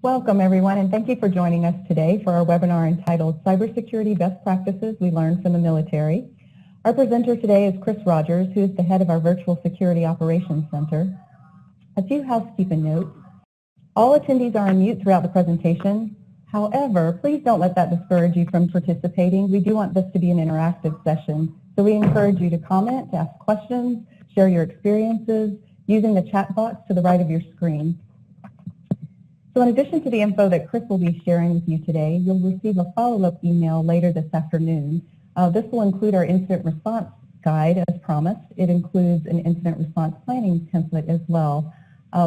Welcome, everyone, and thank you for joining us today for our webinar entitled Cybersecurity Best Practices We Learned from the Military. Our presenter today is Chris Rogers, who is the head of our Virtual Security Operations Center. A few housekeeping notes. All attendees are on mute throughout the presentation. However, please don't let that discourage you from participating. We do want this to be an interactive session, so we encourage you to comment, to ask questions, share your experiences using the chat box to the right of your screen. So in addition to the info that Chris will be sharing with you today, you'll receive a follow-up email later this afternoon. This will include our incident response guide as promised. It includes an incident response planning template as well.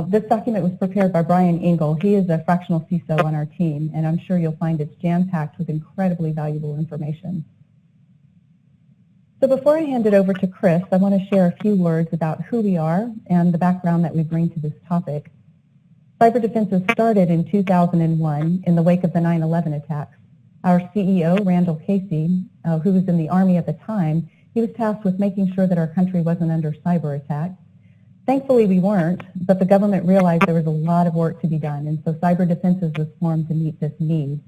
This document was prepared by Brian Engel. He is a fractional CISO on our team, and I'm sure you'll find it's jam-packed with incredibly valuable information. So before I hand it over to Chris, I want to share a few words about who we are and the background that we bring to this topic. CyberDefenses started in 2001 in the wake of the 9/11 attacks. Our CEO, Randall Casey, who was in the Army at the time, he was tasked with making sure that our country wasn't under cyber attack. Thankfully, we weren't, but the government realized there was a lot of work to be done, and so CyberDefenses was formed to meet this need.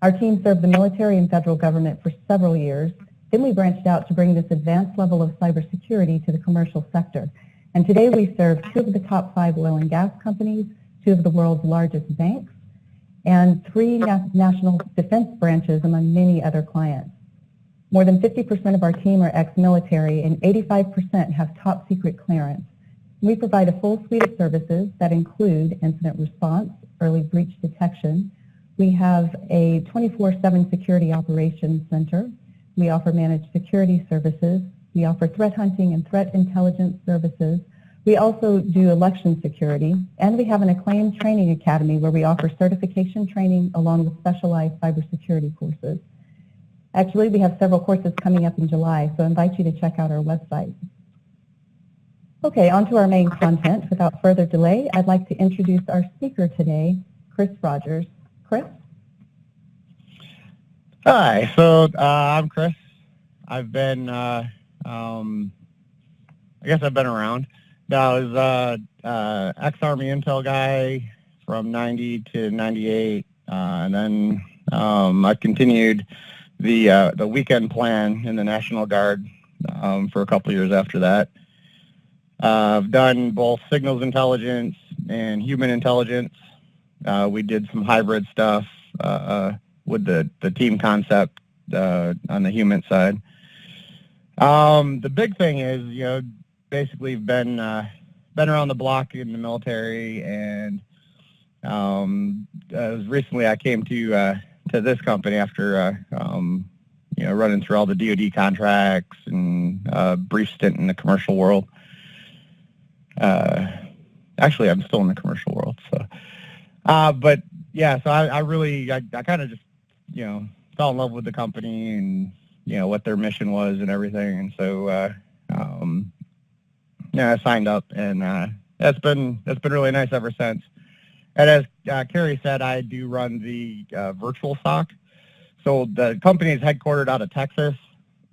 Our team served the military and federal government for several years. Then we branched out to bring this advanced level of cybersecurity to the commercial sector. And today we serve 2 of the top 5 oil and gas companies, 2 of the world's largest banks, and 3 national defense branches, among many other clients. More than 50% of our team are ex-military, and 85% have top secret clearance. We provide a full suite of services that include incident response, early breach detection. We have a 24/7 security operations center. We offer managed security services. We offer threat hunting and threat intelligence services. We also do election security, and we have an acclaimed training academy where we offer certification training along with specialized cybersecurity courses. Actually, we have several courses coming up in July, so I invite you to check out our website. Okay, on to our main content. Without further delay, I'd like to introduce our speaker today, Chris Rogers. Chris? Hi, so I'm Chris. I've been, I guess I've been around. I was ex-Army Intel guy from 90 to 98, and then I continued the weekend plan in the National Guard for a couple years after that. I've done both signals intelligence and human intelligence. We did some hybrid stuff with the team concept on the human side. The big thing is, basically been around the block in the military, and recently I came to this company after running through all the DoD contracts and a brief stint in the commercial world. Actually, I'm still in the commercial world, so but yeah, so I kind of just fell in love with the company and what their mission was and everything, and so I signed up, and that's been really nice ever since. And as Carrie said, I do run the virtual SOC. So the company is headquartered out of Texas,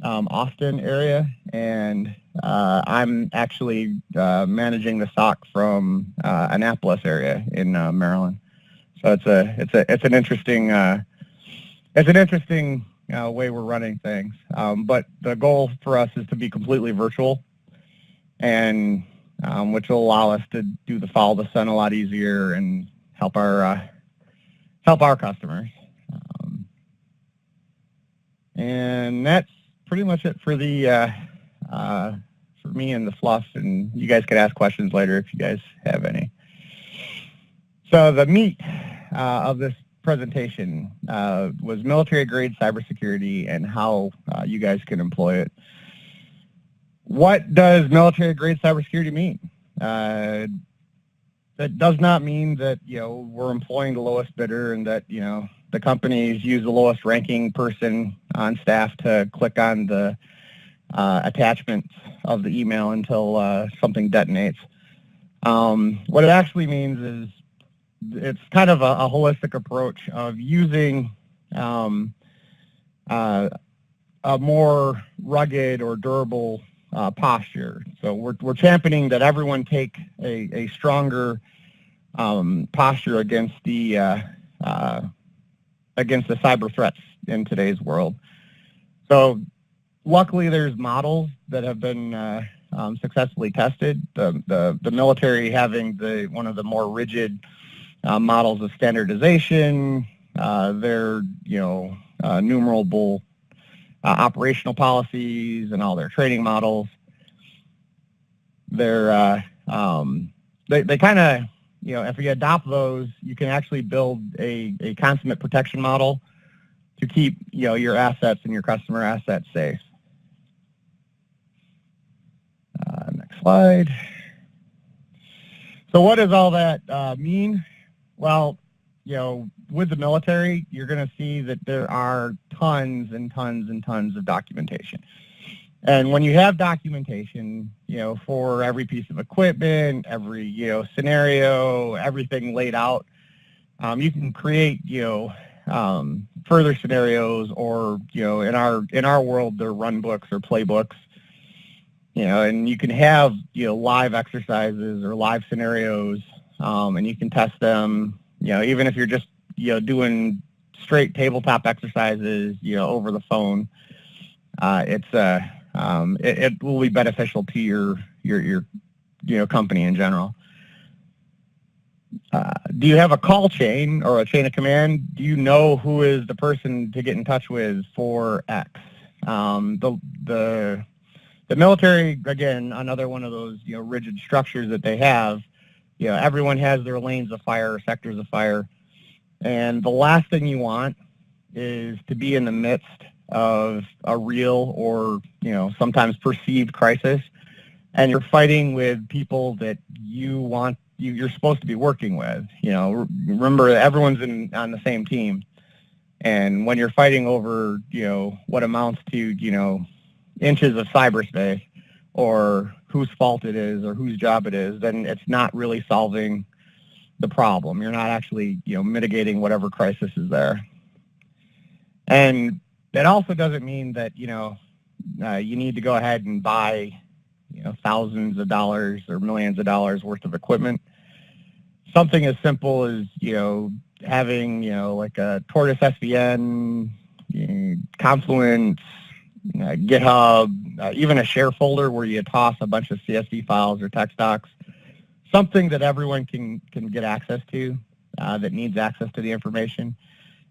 Austin area, and I'm actually managing the SOC from Annapolis area in Maryland. So it's an interesting way we're running things. But the goal for us is to be completely virtual, and which will allow us to do the follow the sun a lot easier and help our customers. And that's pretty much it for the for me and the fluff. And you guys can ask questions later if you guys have any. So the meat of this presentation was military-grade cybersecurity and how you guys can employ it. What does military-grade cybersecurity mean? That does not mean that we're employing the lowest bidder and that the companies use the lowest ranking person on staff to click on the attachments of the email until something detonates. What it actually means is it's kind of a holistic approach of using a more rugged or durable posture. So we're championing that everyone take a stronger posture against the cyber threats in today's world. So luckily there's models that have been successfully tested. The military having one of the more rigid models of standardization, their numerable operational policies and all their training models. They kind of, if you adopt those, you can actually build a consummate protection model to keep, your assets and your customer assets safe. Next slide. So what does all that mean? Well, with the military, you're going to see that there are tons and tons and tons of documentation. And when you have documentation, for every piece of equipment, every, scenario, everything laid out, you can create, further scenarios, or, in our world, they're run books or playbooks, and you can have, live exercises or live scenarios, and you can test them, even if you're just, doing straight tabletop exercises, over the phone. It will be beneficial to your company in general. Do you have a call chain or a chain of command? Do you know who is the person to get in touch with for X? The military, again, another one of those rigid structures that they have. Everyone has their lanes of fire or sectors of fire, and the last thing you want is to be in the midst of a real or sometimes perceived crisis, and you're fighting with people that you're supposed to be working with. Remember, everyone's on the same team, and when you're fighting over what amounts to inches of cyberspace, or whose fault it is or whose job it is, then it's not really solving the problem. You're not actually mitigating whatever crisis is there. And that also doesn't mean that you need to go ahead and buy thousands of dollars or millions of dollars worth of equipment. Something as simple as having like a Tortoise SVN, Confluence, GitHub, even a share folder where you toss a bunch of CSV files or text docs. Something that everyone can get access to, that needs access to the information,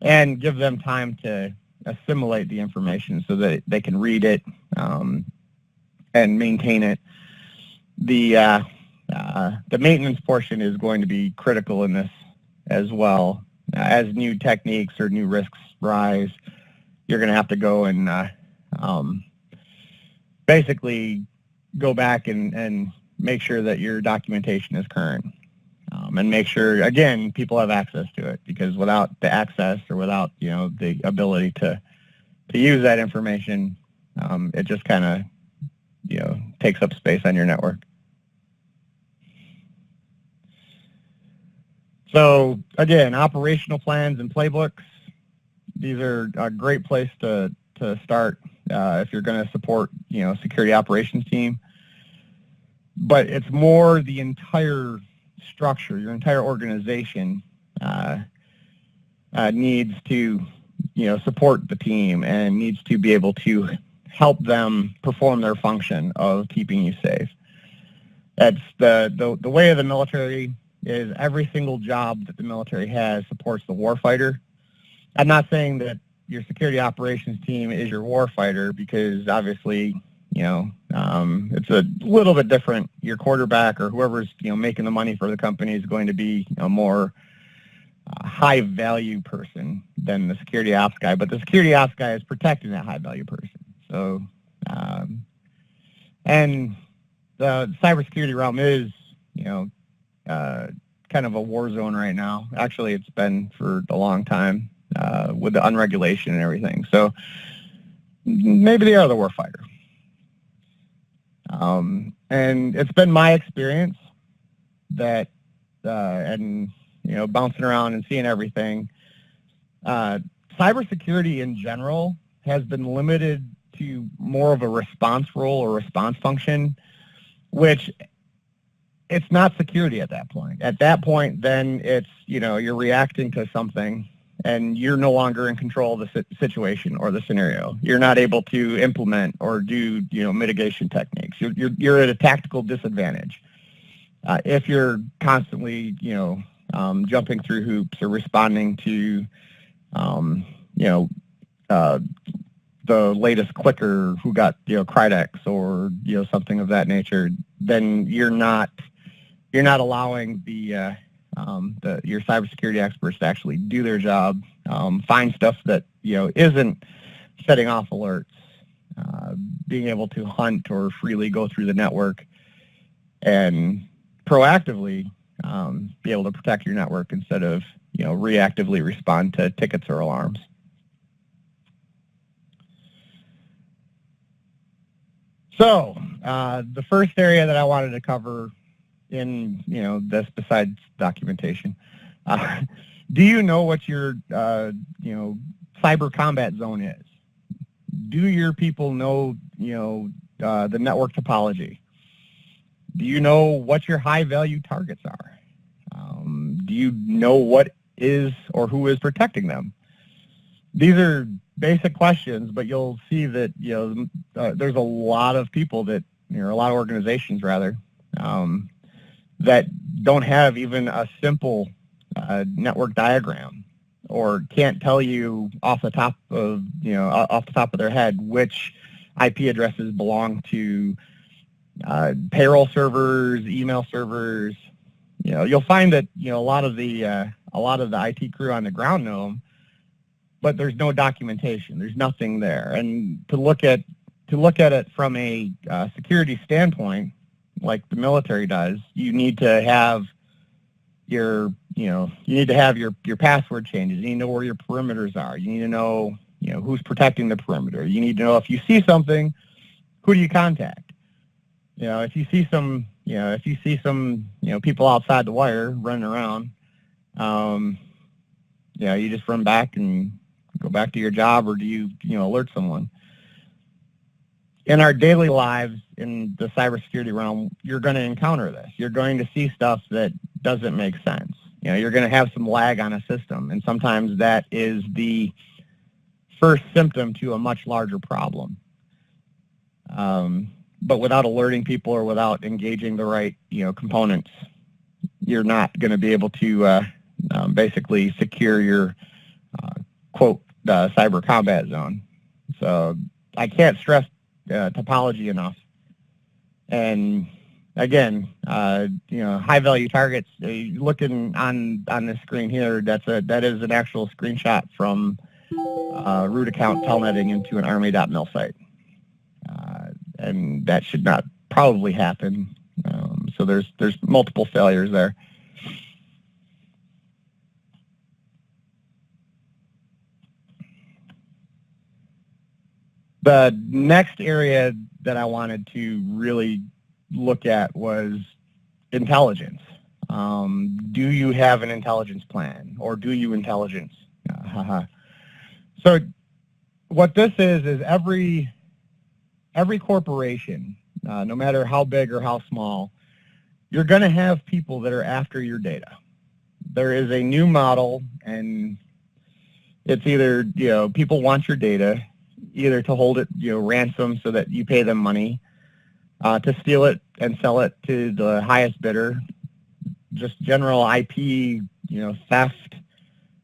and give them time to assimilate the information so that they can read it and maintain it. The maintenance portion is going to be critical in this as well. As new techniques or new risks rise, you're going to have to go and basically go back and make sure that your documentation is current, and make sure, again, people have access to it, because without the access or without the ability to use that information, it just kind of takes up space on your network. So again, operational plans and playbooks, these are a great place to start if you're going to support security operations team. But it's more the entire structure, your entire organization needs to support the team and needs to be able to help them perform their function of keeping you safe. That's the way of the military is every single job that the military has supports the warfighter. I'm not saying that your security operations team is your warfighter, because obviously, it's a little bit different. Your quarterback or whoever's, making the money for the company is going to be a more high value person than the security ops guy, but the security ops guy is protecting that high value person. So, and the cybersecurity realm is, kind of a war zone right now. Actually, it's been for a long time with the unregulation and everything. So maybe they are the war fighter. And it's been my experience that, and bouncing around and seeing everything, cybersecurity in general has been limited to more of a response role or response function, which it's not security at that point. At that point, then it's, you're reacting to something and you're no longer in control of the situation or the scenario. You're not able to implement or do, mitigation techniques. You're at a tactical disadvantage. If you're constantly, jumping through hoops or responding to, the latest clicker who got, Cridex or, something of that nature, then you're not allowing your cybersecurity experts to actually do their job, find stuff that, isn't setting off alerts, being able to hunt or freely go through the network and proactively be able to protect your network instead of, reactively respond to tickets or alarms. So the first area that I wanted to cover in, this besides documentation, do you know what your, cyber combat zone is? Do your people know, the network topology? Do you know what your high-value targets are? Do you know what is or who is protecting them? These are basic questions, but you'll see that, there's a lot of people that, a lot of organizations rather, that don't have even a simple network diagram or can't tell you off the top of their head which IP addresses belong to payroll servers, email servers. You'll find that a lot of the IT crew on the ground know them, but there's no documentation. There's nothing there. And to look at it from a security standpoint, like the military does, you need to have your password changes. You need to know where your perimeters are. You need to know, who's protecting the perimeter. You need to know if you see something, who do you contact? If you see some people outside the wire running around, you just run back and go back to your job, or do you alert someone? In our daily lives in the cybersecurity realm, you're going to encounter this. You're going to see stuff that doesn't make sense. You're going to have some lag on a system, and sometimes that is the first symptom to a much larger problem. But without alerting people or without engaging the right, components, you're not going to be able to basically secure your quote cyber combat zone. So I can't stress topology enough. And again, high value targets. Looking on this screen here, that is an actual screenshot from root account telnetting into an army.mil site. And that should not probably happen. So there's multiple failures there. The next area that I wanted to really look at was intelligence. Do you have an intelligence plan, or do you intelligence? So what this is every corporation, no matter how big or how small, you're going to have people that are after your data. There is a new model, and it's either, people want your data, either to hold it, ransom so that you pay them money, to steal it and sell it to the highest bidder, just general IP, theft,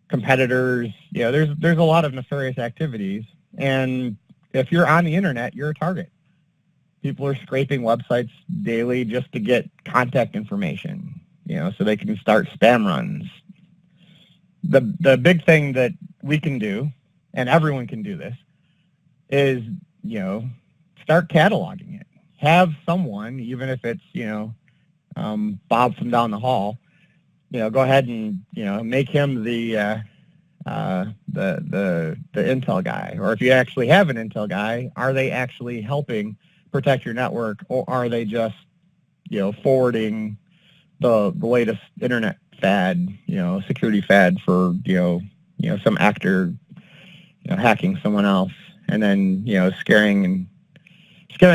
competitors. There's a lot of nefarious activities, and if you're on the internet, you're a target. People are scraping websites daily just to get contact information, so they can start spam runs. The big thing that we can do, and everyone can do this, is, start cataloging it. Have someone, even if it's, Bob from down the hall, go ahead and, make him the intel guy. Or if you actually have an intel guy, are they actually helping protect your network, or are they just, forwarding the latest internet fad, security fad for, some actor, hacking someone else, and then, scaring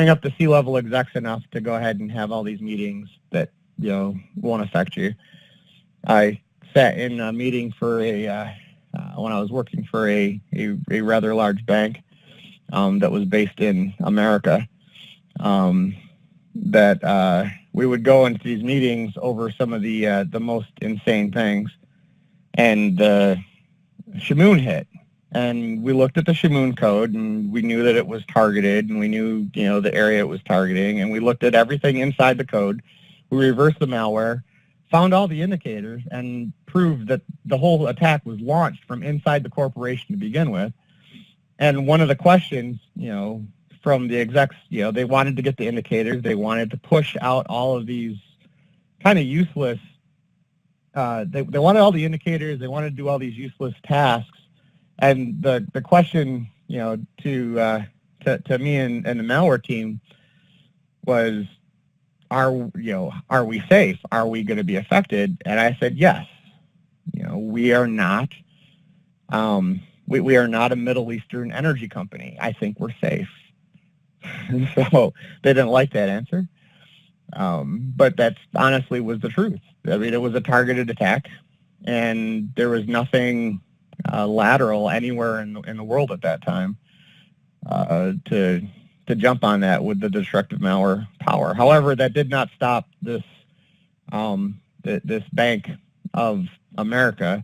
up the C-level execs enough to go ahead and have all these meetings that, won't affect you. I sat in a meeting for when I was working for a rather large bank that was based in America. That we would go into these meetings over some of the most insane things, and the Shamoon hit. And we looked at the Shamoon code, and we knew that it was targeted, and we knew, the area it was targeting, and we looked at everything inside the code. We reversed the malware, found all the indicators, and proved that the whole attack was launched from inside the corporation to begin with. And one of the questions, from the execs, they wanted to get the indicators. They wanted to push out all of these kind of useless, they wanted all the indicators. They wanted to do all these useless tasks. And the question, to me and the malware team was, are we safe? Are we going to be affected? And I said, yes. We are not. We are not a Middle Eastern energy company. I think we're safe. And so they didn't like that answer. But that honestly was the truth. I mean, it was a targeted attack, and there was nothing lateral anywhere in the world at that time to jump on that with the destructive malware power. However, that did not stop this this Bank of America,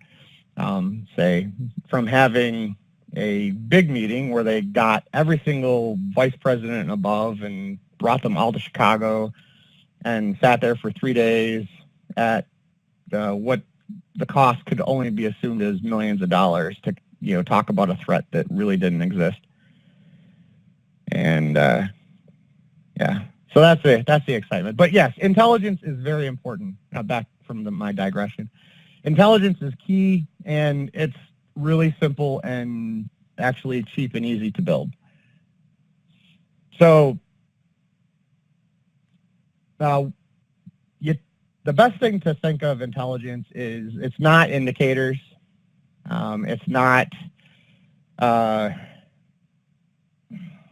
say, from having a big meeting where they got every single vice president and above and brought them all to Chicago and sat there for 3 days at what the cost could only be assumed as millions of dollars to talk about a threat that really didn't exist. And so that's the excitement. But yes, intelligence is very important. Now back from my digression. Intelligence is key, and it's really simple and actually cheap and easy to build. So the best thing to think of intelligence is it's not indicators. It's not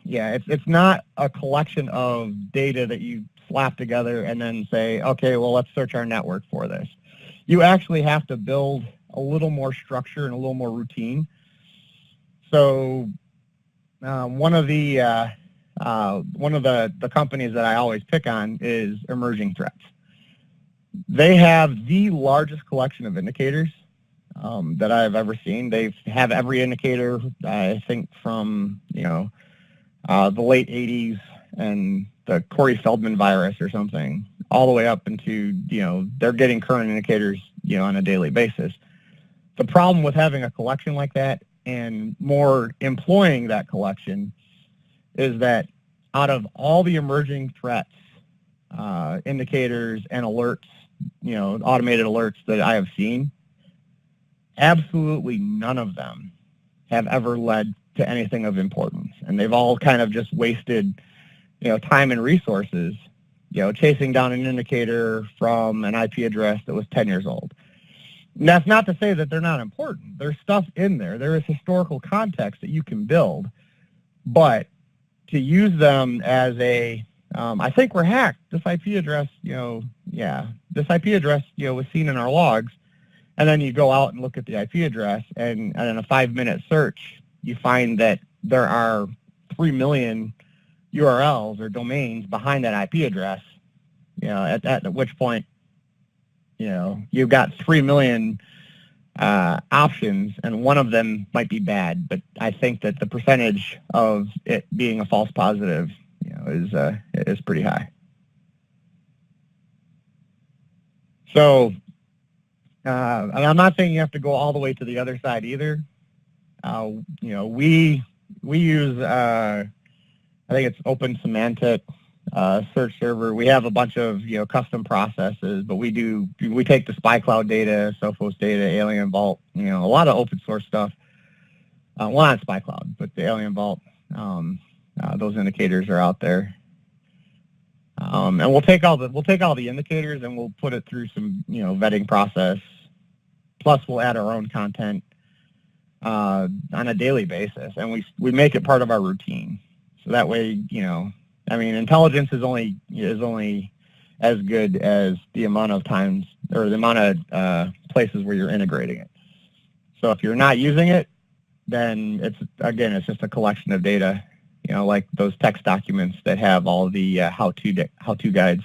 it's not a collection of data that you slap together and then say, okay, well, let's search our network for this. You actually have to build a little more structure and a little more routine. So one of the companies that I always pick on is Emerging Threats. They have the largest collection of indicators that I've ever seen. They have every indicator, I think, from the late 80s and the Corey Feldman virus or something, all the way up into, they're getting current indicators, on a daily basis. The problem with having a collection like that and more employing that collection is that out of all the emerging threats, indicators and alerts, automated alerts that I have seen, absolutely none of them have ever led to anything of importance. And they've all kind of just wasted, time and resources, chasing down an indicator from an IP address that was 10 years old. And that's not to say that they're not important. There's stuff in there. There is historical context that you can build, but to use them as a, I think we're hacked. This IP address, this IP address, was seen in our logs, and then you go out and look at the IP address, and in a 5-minute search, you find that there are 3 million URLs or domains behind that IP address, at which point, you've got 3 million options, and one of them might be bad, but I think that the percentage of it being a false positive, is pretty high. So, and I'm not saying you have to go all the way to the other side either. We use, I think it's Open Semantic search server. We have a bunch of custom processes, but we take the Spy Cloud data, Sophos data, Alien Vault, a lot of open source stuff. Well, not Spy Cloud, but the Alien Vault. Those indicators are out there, and we'll take all the indicators and we'll put it through some vetting process. Plus, we'll add our own content on a daily basis, and we make it part of our routine. So that way, intelligence is only as good as the amount of times or the amount of places where you're integrating it. So if you're not using it, then it's just a collection of data, like those text documents that have all the how-to guides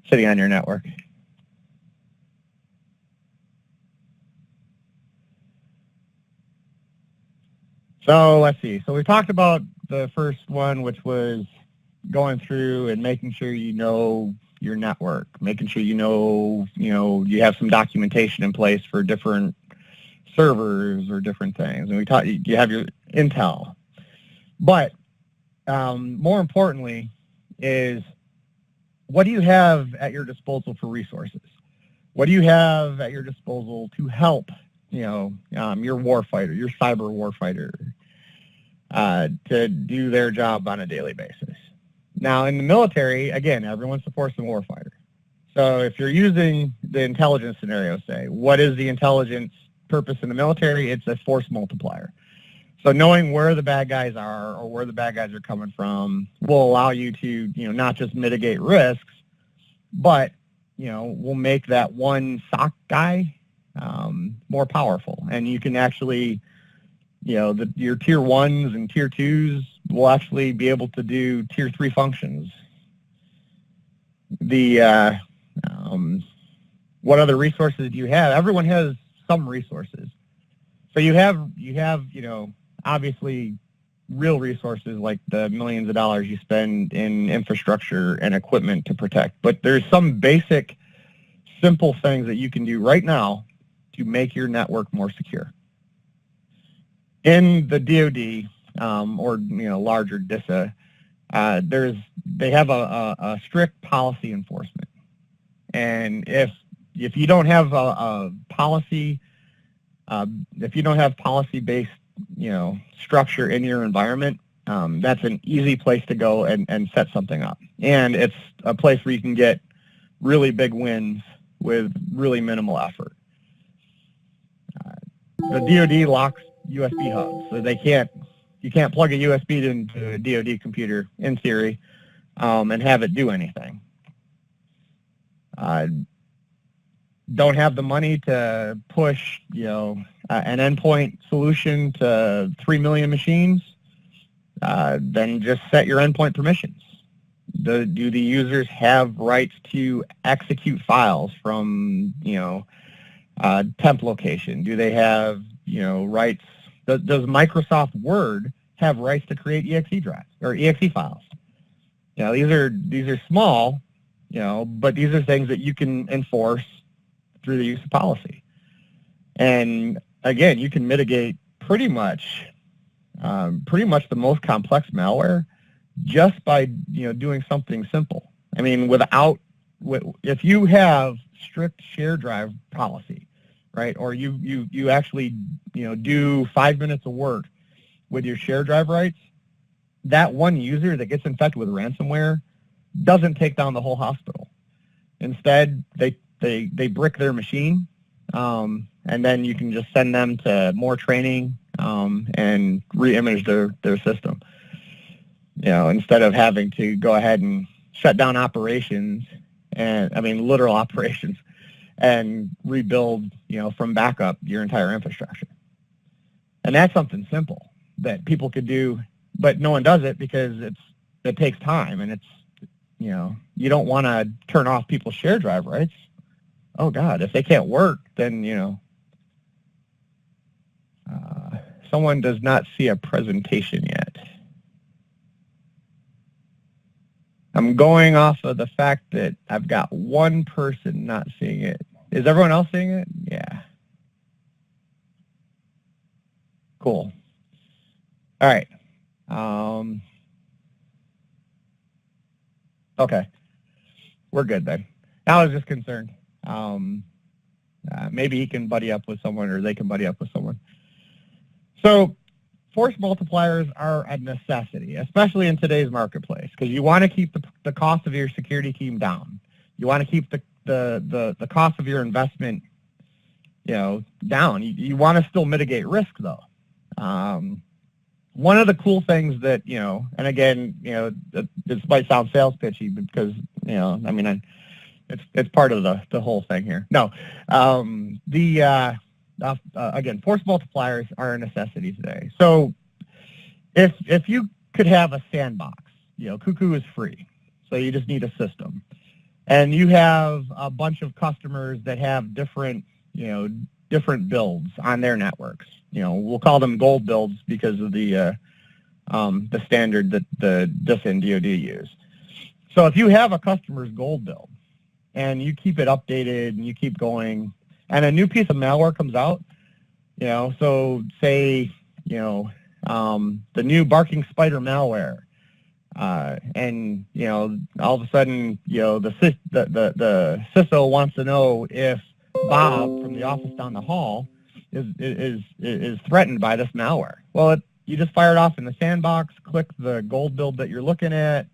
sitting on your network. So let's see. So we talked about the first one, which was going through and making sure you know your network, making sure you have some documentation in place for different servers or different things. And we talked, you have your intel. But more importantly is, what do you have at your disposal for resources? What do you have at your disposal to help, your warfighter, your cyber warfighter, to do their job on a daily basis? Now, in the military, again, everyone supports the warfighter. So if you're using the intelligence scenario, say, what is the intelligence purpose in the military? It's a force multiplier. So knowing where the bad guys are or where the bad guys are coming from will allow you to, not just mitigate risks, but, will make that one SOC guy more powerful. And you can actually, your tier 1s and tier 2s will actually be able to do tier 3 functions. What other resources do you have? Everyone has some resources. So you have, obviously real resources like the millions of dollars you spend in infrastructure and equipment to protect. But there's some basic, simple things that you can do right now to make your network more secure. In the DoD, or larger DISA, they have a strict policy enforcement. And if you don't have a policy, if you don't have policy-based, structure in your environment, that's an easy place to go and set something up. And it's a place where you can get really big wins with really minimal effort. The DoD locks USB hubs, so you can't plug a USB into a DoD computer in theory and have it do anything. Don't have the money to push, an endpoint solution to 3 million machines, then just set your endpoint permissions. Do the users have rights to execute files from, temp location? Do they have, rights? Does Microsoft Word have rights to create exe drives or exe files? These are small, but these are things that you can enforce through the use of policy. And again, you can mitigate pretty much the most complex malware just by doing something simple. I mean, if you have strict share drive policy, right, or you actually do 5 minutes of work with your share drive rights, that one user that gets infected with ransomware doesn't take down the whole hospital. Instead, they brick their machine, and then you can just send them to more training and re-image their system. Instead of having to go ahead and shut down operations, literal operations, and rebuild, from backup your entire infrastructure. And that's something simple that people could do, but no one does it because it takes time, and you don't want to turn off people's share drive rights. Oh God, if they can't work, then someone does not see a presentation yet. I'm going off of the fact that I've got one person not seeing it. Is everyone else seeing it? Yeah. Cool. All right. Okay. We're good then. I was just concerned. Maybe he can buddy up with someone, or they can buddy up with someone. So force multipliers are a necessity, especially in today's marketplace, because you want to keep the cost of your security team down. You want to keep the cost of your investment, down. You want to still mitigate risk, though. One of the cool things that, and again, this might sound sales pitchy because, it's part of the whole thing here. No, again, force multipliers are a necessity today. So if you could have a sandbox, Cuckoo is free, so you just need a system, and you have a bunch of customers that have different builds on their networks. We'll call them gold builds because of the standard that the DISA and DoD use. So if you have a customer's gold build and you keep it updated and you keep going, and a new piece of malware comes out, so say the new barking spider malware, and all of a sudden the CISO wants to know if Bob from the office down the hall is threatened by this malware. Well, you just fire it off in the sandbox, click the gold build that you're looking at,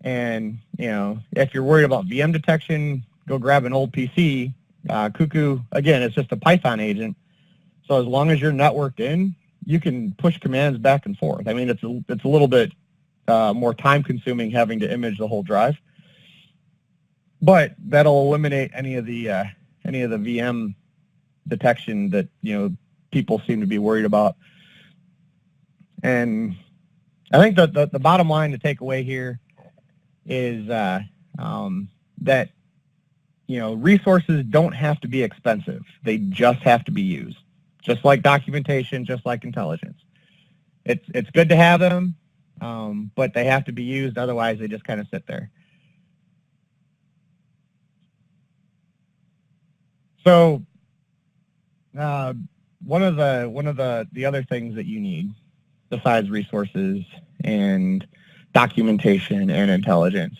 and if you're worried about VM detection, go grab an old PC. Cuckoo, again, it's just a Python agent, so as long as you're networked in, you can push commands back and forth. I mean, it's a little bit more time-consuming having to image the whole drive, but that'll eliminate any of the VM detection that people seem to be worried about. And I think the bottom line to take away here is that resources don't have to be expensive; they just have to be used. Just like documentation, just like intelligence. It's good to have them, but they have to be used. Otherwise, they just kind of sit there. So one of the other things that you need, besides resources and documentation and intelligence,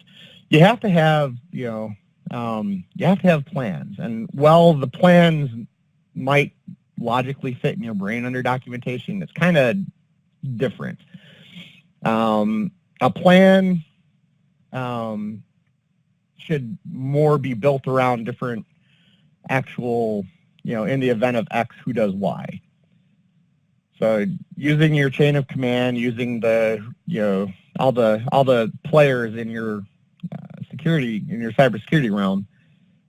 you have to have plans. And while the plans might logically fit in your brain under documentation, it's kind of different. A plan should more be built around different actual, in the event of X, who does Y. So using your chain of command, using all the players in your cybersecurity realm.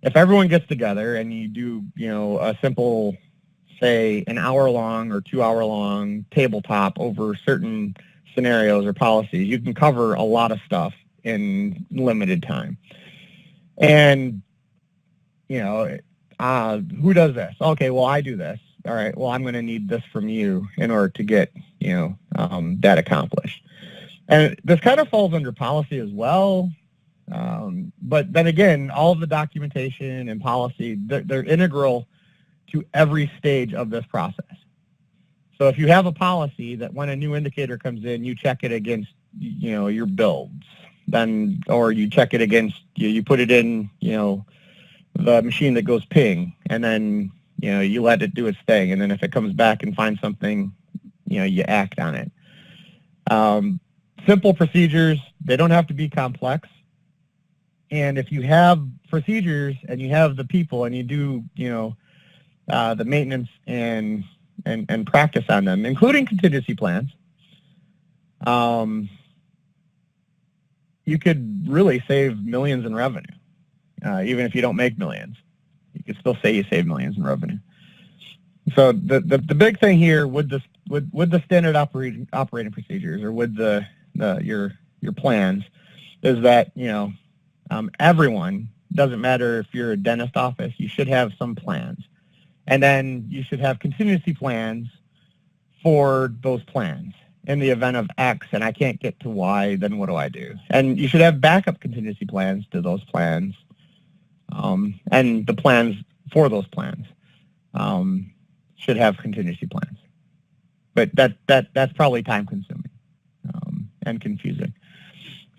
If everyone gets together and you do, a simple, say, an hour-long or 2-hour-long tabletop over certain scenarios or policies, you can cover a lot of stuff in limited time. And, who does this? Okay, well, I do this. All right, well, I'm going to need this from you in order to get, that accomplished. And this kind of falls under policy as well. But then again, all of the documentation and policy, they're integral to every stage of this process. So if you have a policy that when a new indicator comes in, you check it against, your builds, then, or you check it against, you put it in, the machine that goes ping, and then, you let it do its thing. And then if it comes back and finds something, you act on it. Simple procedures, they don't have to be complex. And if you have procedures and you have the people and you do, the maintenance and practice on them, including contingency plans, you could really save millions in revenue. Even if you don't make millions, you could still say you save millions in revenue. So the big thing here with the standard operating procedures, or with your plans, is that everyone, doesn't matter if you're a dentist office, you should have some plans. And then you should have contingency plans for those plans. In the event of X and I can't get to Y, then what do I do? And you should have backup contingency plans to those plans, and the plans for those plans should have contingency plans. But that's probably time-consuming and confusing.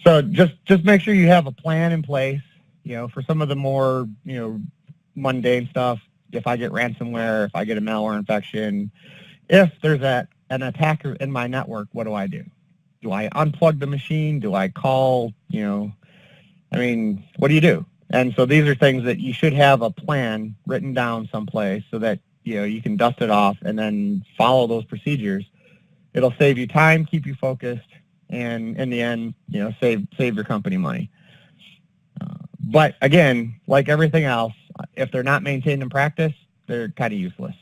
So just make sure you have a plan in place. For some of the more mundane stuff. If I get ransomware, if I get a malware infection, if there's an attacker in my network, what do I do? Do I unplug the machine? Do I call? What do you do? And so these are things that you should have a plan written down someplace so that you can dust it off and then follow those procedures. It'll save you time, keep you focused, and in the end, save your company money. But again, like everything else, if they're not maintained in practice, they're kind of useless.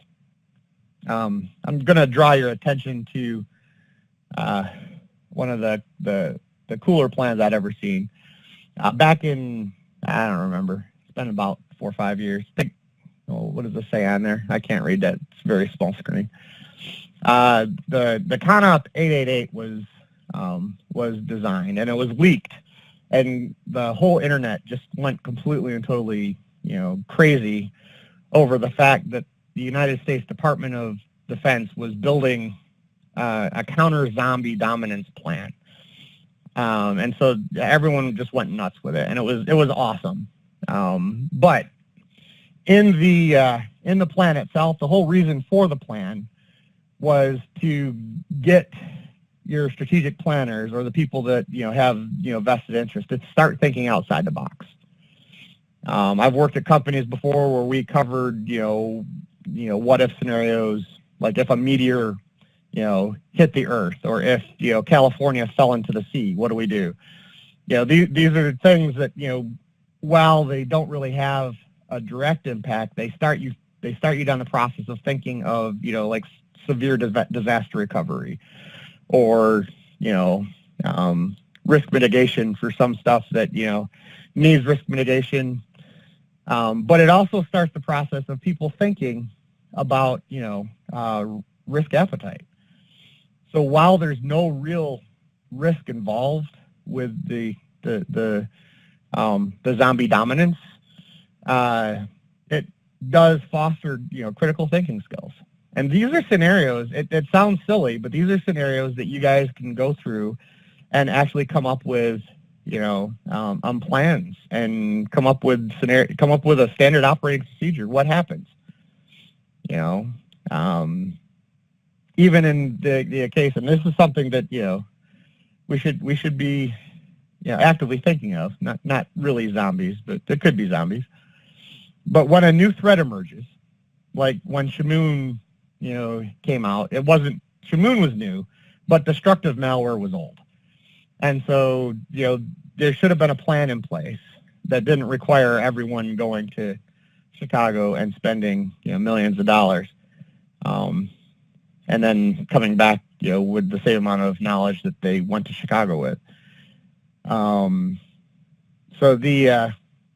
I'm going to draw your attention to one of the cooler plans I'd ever seen. Back in, I don't remember, it's been about 4 or 5 years. I think, what does it say on there? I can't read that. It's a very small screen. The ConOp 888 was designed, and it was leaked, and the whole internet just went completely and totally, crazy over the fact that the United States Department of Defense was building a counter-zombie dominance plan. And so everyone just went nuts with it, and it was awesome. But in the plan itself, the whole reason for the plan was to get your strategic planners or the people that have vested interest to start thinking outside the box. I've worked at companies before where we covered what if scenarios, like if a meteor hit the earth, or if California fell into the sea, what do we do? These are things that while they don't really have a direct impact, they start you down the process of thinking of like severe disaster recovery, or risk mitigation for some stuff that needs risk mitigation. But it also starts the process of people thinking about risk appetite. So while there's no real risk involved with the zombie dominance, it does foster critical thinking skills. And these are scenarios. It sounds silly, but these are scenarios that you guys can go through and actually come up with plans and come up with a standard operating procedure. What happens? Even in the case, and this is something that we should be actively thinking of. Not really zombies, but there could be zombies. But when a new threat emerges, like when Shamoon came out, Shamoon was new, but destructive malware was old. And so there should have been a plan in place that didn't require everyone going to Chicago and spending millions of dollars. And then coming back, with the same amount of knowledge that they went to Chicago with. Sorry,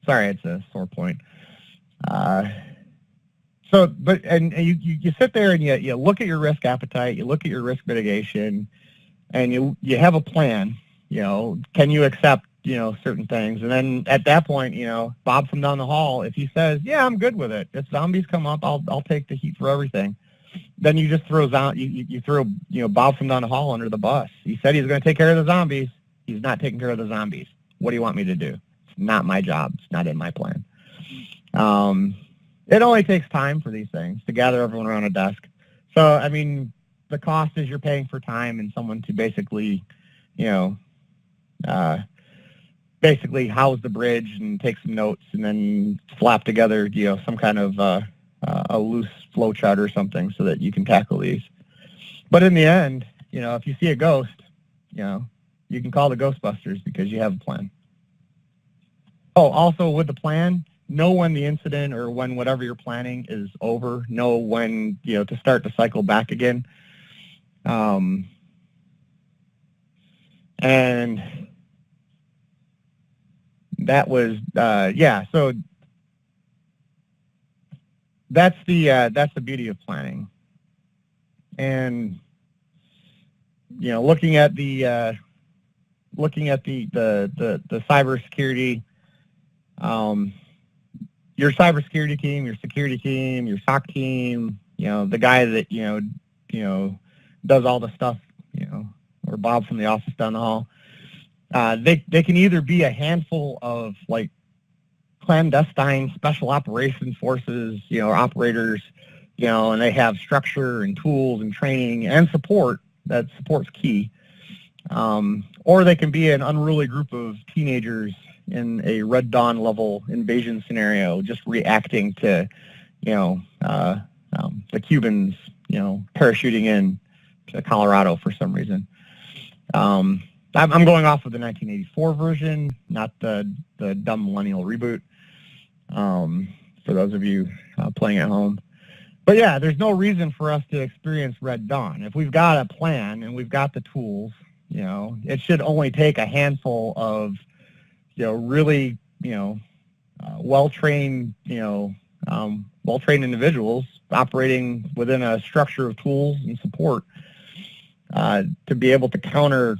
it's a sore point. You sit there and you look at your risk appetite, you look at your risk mitigation, and you have a plan. Can you accept certain things? And then at that point, Bob from down the hall, if he says, "Yeah, I'm good with it. If zombies come up, I'll take the heat for everything." Then you just throw Bob from down the hall under the bus. He said he's going to take care of the zombies. He's not taking care of the zombies. What do you want me to do? It's not my job. It's not in my plan. It only takes time for these things to gather everyone around a desk. So, I mean, the cost is you're paying for time and someone to basically house the bridge and take some notes and then slap together, some kind of a loose flow chart or something so that you can tackle these. But in the end, if you see a ghost, you can call the Ghostbusters because you have a plan. Oh, also with the plan, know when the incident or when whatever you're planning is over. Know when, to start the cycle back again. And that was, so that's the beauty of planning. And, looking at the cybersecurity, your cybersecurity team, your security team, your SOC team, the guy that, does all the stuff, or Bob from the office down the hall, they can either be a handful of like clandestine special operations forces, operators, and they have structure and tools and training and support. That support's key. Or they can be an unruly group of teenagers in a Red Dawn level invasion scenario, just reacting to, the Cubans, parachuting in to Colorado for some reason. I'm going off of the 1984 version, not the dumb millennial reboot, for those of you playing at home. But yeah, there's no reason for us to experience Red Dawn. If we've got a plan and we've got the tools, it should only take a handful of, really, well-trained, well-trained individuals operating within a structure of tools and support to be able to counter,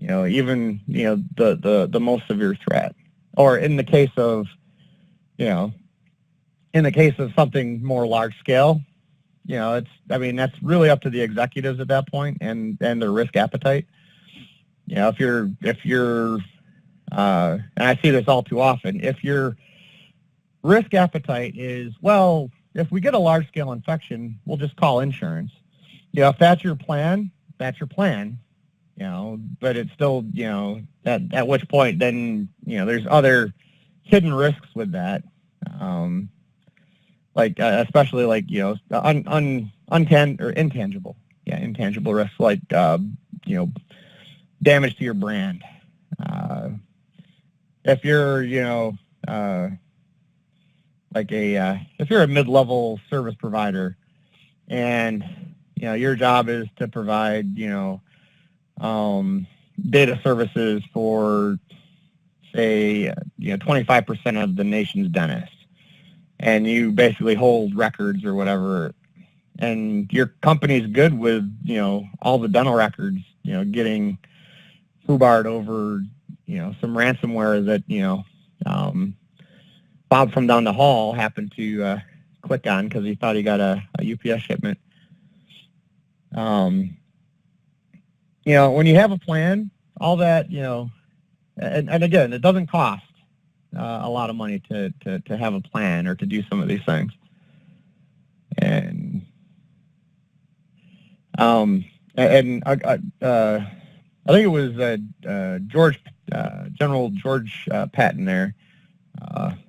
even, the most severe threat. Or in the case of, something more large scale, that's really up to the executives at that point and their risk appetite. If you're, and I see this all too often, if your risk appetite is, well, if we get a large scale infection, we'll just call insurance. If that's your plan, that's your plan. But it's still, at which point then, there's other hidden risks with that. Especially like, intangible. Yeah, intangible risks like, damage to your brand. If you're, if you're a mid-level service provider and, your job is to provide, data services for, say, 25% of the nation's dentists, and you basically hold records or whatever, and your company's good with, all the dental records, getting foobarred over, some ransomware that, Bob from down the hall happened to click on because he thought he got a UPS shipment. When you have a plan, all that, and again, it doesn't cost a lot of money to have a plan or to do some of these things. And I think it was General George Patton there,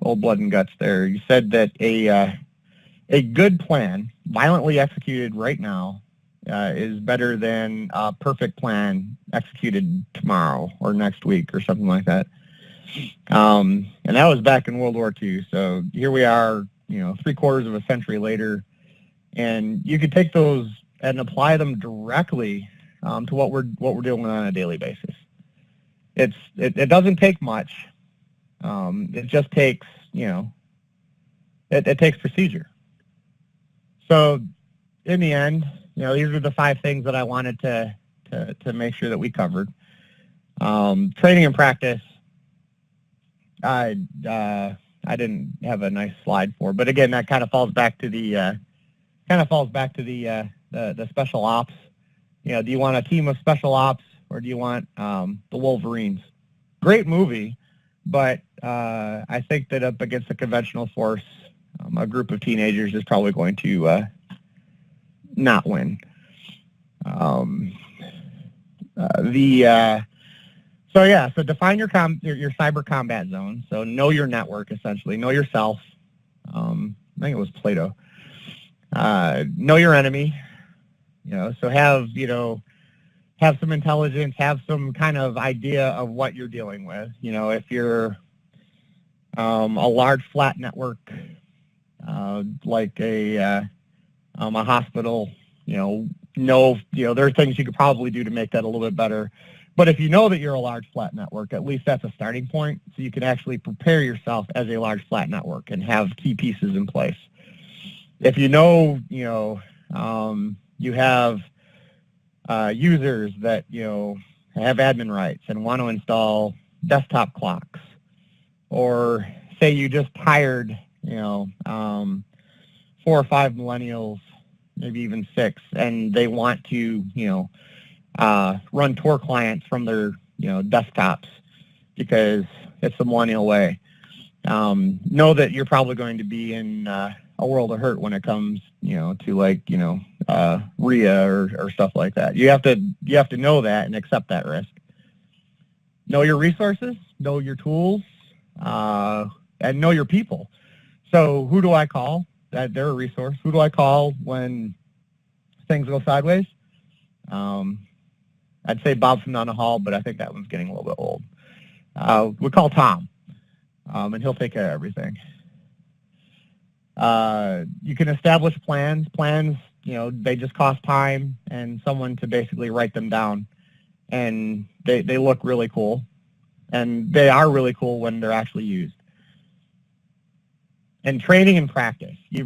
old blood and guts there. You said that a good plan, violently executed right now, is better than a perfect plan executed tomorrow or next week or something like that. And that was back in World War II. So here we are, 3/4 of a century later, and you could take those and apply them directly to what we're dealing with on a daily basis. It doesn't take much. It just takes, it takes procedure. So in the end, these are the 5 things that I wanted to make sure that we covered. Training and practice, I didn't have a nice slide for, but again, that kind of falls back to the special ops. Do you want a team of special ops or do you want the Wolverines? Great movie, but I think that up against a conventional force, a group of teenagers is probably going to not win. So define your cyber combat zone. So know your network, essentially. Know yourself. I think it was Plato. Know your enemy. So have some intelligence, have some kind of idea of what you're dealing with. If you're a large flat network, like a hospital, there are things you could probably do to make that a little bit better. But if you know that you're a large flat network, at least that's a starting point, so you can actually prepare yourself as a large flat network and have key pieces in place. If you know, you have users that, have admin rights and want to install desktop clocks, or say you just hired, 4 or 5 millennials, maybe even 6, and they want to, run Tor clients from their, desktops because it's the millennial way. Know that you're probably going to be in a world of hurt when it comes, to like, RIA or stuff like that. You have to know that and accept that risk. Know your resources, know your tools, and know your people. So who do I call? That they're a resource. Who do I call when things go sideways? I'd say Bob from down the hall, but I think that one's getting a little bit old. We call Tom, and he'll take care of everything. You can establish plans. Plans, they just cost time and someone to basically write them down, and they look really cool, and they are really cool when they're actually used. And training and practice. You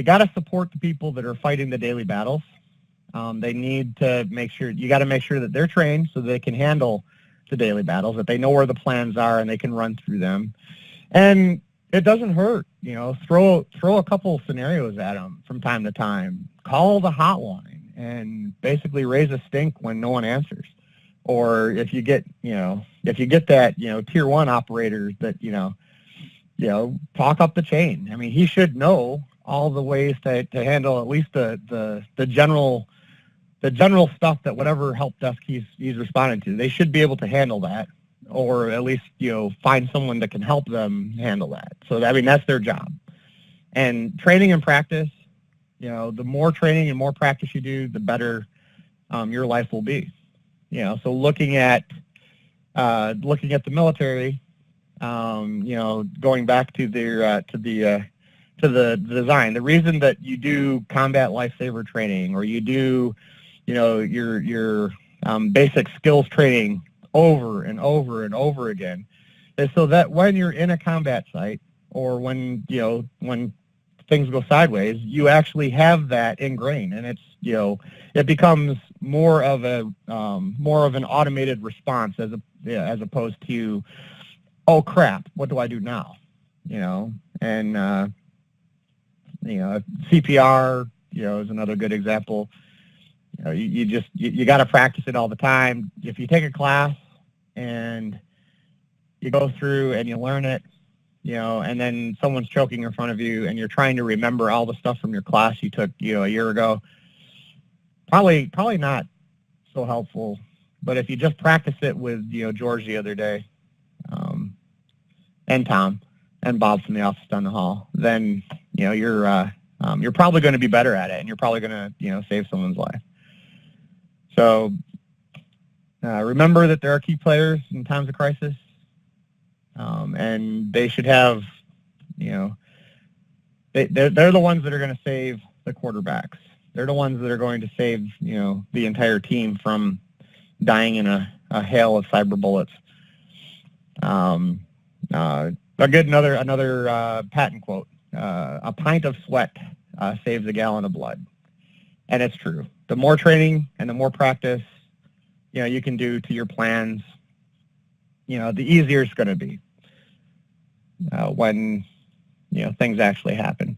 got to support the people that are fighting the daily battles. They need to make sure, you got to make sure that they're trained so they can handle the daily battles, that they know where the plans are and they can run through them. And it doesn't hurt, throw a couple scenarios at them from time to time. Call the hotline and basically raise a stink when no one answers. Or if you get that, tier 1 operator that, talk up the chain. I mean, he should know all the ways to handle at least the general stuff that whatever help desk he's responding to. They should be able to handle that, or at least, find someone that can help them handle that. So, I mean, that's their job. And training and practice, the more training and more practice you do, the better your life will be. So looking at the military, going back to the design, the reason that you do combat lifesaver training, or you do, your basic skills training over and over and over again, is so that when you're in a combat site, or when things go sideways, you actually have that ingrained, and it's, it becomes more of an automated response as opposed to, oh crap, what do I do now? And CPR, is another good example. You got to practice it all the time. If you take a class and you go through and you learn it, and then someone's choking in front of you and you're trying to remember all the stuff from your class you took, a year ago, probably not so helpful. But if you just practice it with, George the other day, and Tom and Bob from the office down the hall, then, you're probably going to be better at it, and you're probably going to, save someone's life. So remember that there are key players in times of crisis, and they should have, they're the ones that are going to save the quarterbacks. They're the ones that are going to save, the entire team from dying in a hail of cyber bullets. Another patent quote: "A pint of sweat saves a gallon of blood," and it's true. The more training and the more practice, you can do to your plans, the easier it's going to be when things actually happen.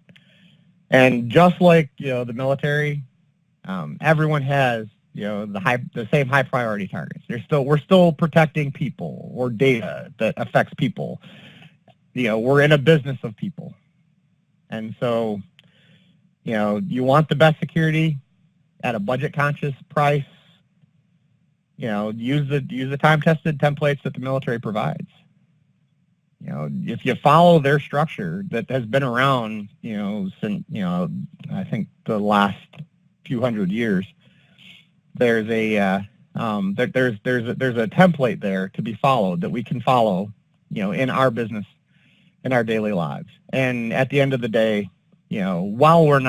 And just like the military, everyone has the same high priority targets. We're still protecting people or data that affects people. We're in a business of people, and so you want the best security at a budget conscious price. Use the time tested templates that the military provides. If you follow their structure that has been around, since I think the last few hundred years, there's a template there to be followed that we can follow, in our business, in our daily lives. And at the end of the day, while we're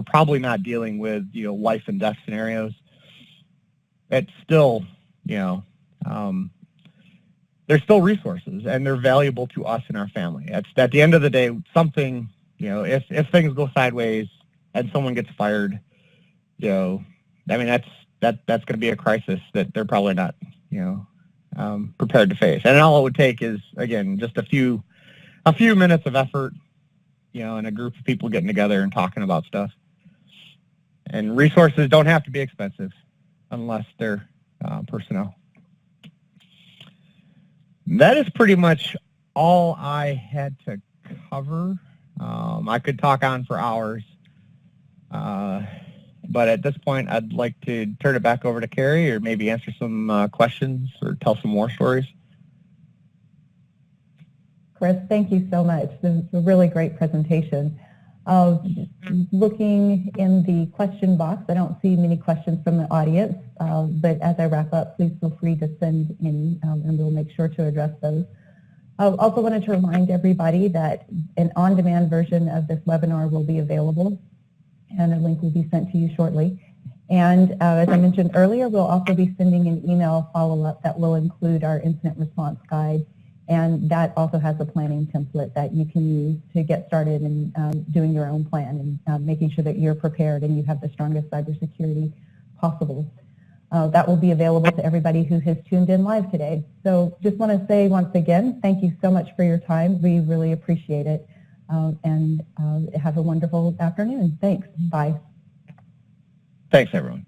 probably not dealing with life and death scenarios, it's still they're still resources, and they're valuable to us and our family. At the end of the day, something, if things go sideways and someone gets fired, I mean, that's going to be a crisis that they're probably not, prepared to face. And all it would take is, again, just a few minutes of effort, and a group of people getting together and talking about stuff. And resources don't have to be expensive unless they're personnel. That is pretty much all I had to cover. I could talk on for hours, but at this point, I'd like to turn it back over to Carrie, or maybe answer some questions or tell some more stories. Chris, thank you so much. This is a really great presentation. Looking in the question box, I don't see many questions from the audience, but as I wrap up, please feel free to send any, and we'll make sure to address those. I also wanted to remind everybody that an on-demand version of this webinar will be available, and a link will be sent to you shortly. And as I mentioned earlier, we'll also be sending an email follow-up that will include our incident response guide, and that also has a planning template that you can use to get started in doing your own plan and making sure that you're prepared and you have the strongest cybersecurity possible. That will be available to everybody who has tuned in live today. So just want to say once again, thank you so much for your time. We really appreciate it. And have a wonderful afternoon. Thanks. Bye. Thanks, everyone.